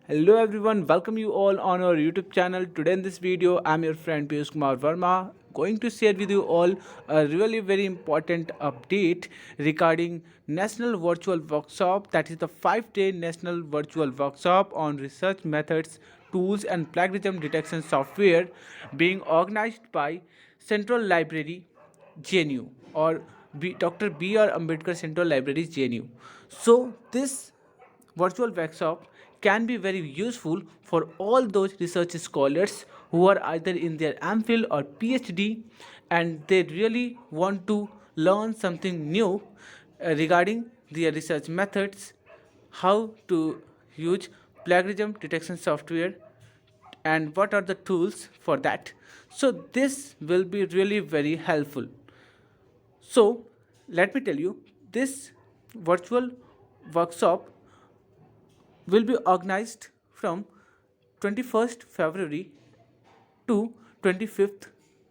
Hello everyone, welcome you all on our YouTube channel. Today in this video, I'm your friend Piyush Kumar Verma, going to share with you all a really very important update regarding National Virtual Workshop, that is the 5-day National Virtual Workshop on research methods, tools and plagiarism detection software being organized by Central Library JNU or Dr. B.R. Ambedkar Central Library JNU. So this virtual workshop can be very useful for all those research scholars who are either in their MPhil or PhD and they really want to learn something new regarding their research methods, how to use plagiarism detection software and what are the tools for that. So this will be really very helpful. So let me tell you, this virtual workshop will be organized from 21st February to 25th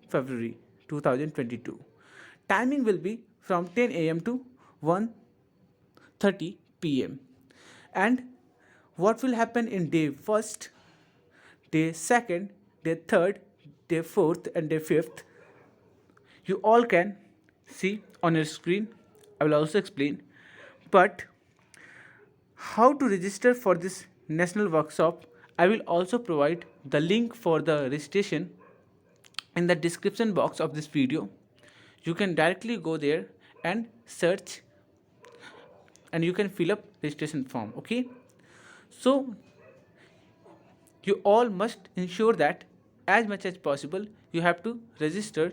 February 2022. Timing will be from 10 a.m. to 1:30 p.m. And what will happen in day 1st, day 2nd, day 3rd, day 4th and day 5th, you all can see on your screen. I will also explain. But how to register for this national workshop, I will also provide the link for the registration in the description box of this video. You can directly go there and search and you can fill up registration form. Okay, so you all must ensure that as much as possible you have to register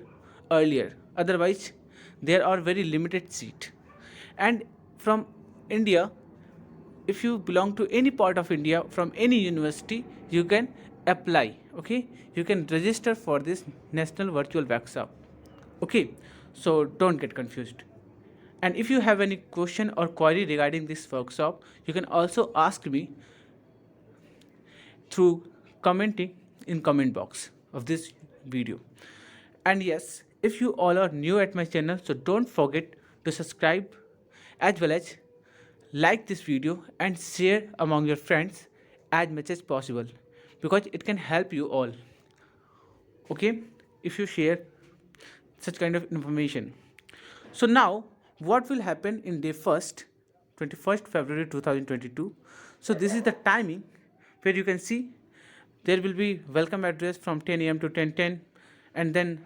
earlier, otherwise there are very limited seat. And from India, if you belong to any part of India from any university, you can apply. Okay, you can register for this national virtual workshop. Okay, so don't get confused. And if you have any question or query regarding this workshop, you can also ask me through commenting in comment box of this video. And yes, if you all are new at my channel, so don't forget to subscribe as well as like this video and share among your friends as much as possible, because it can help you all. Okay, if you share such kind of information. So now what will happen in day 1st, 21st February 2022. So this is the timing where you can see there will be welcome address from 10 a.m. to 10:10, and then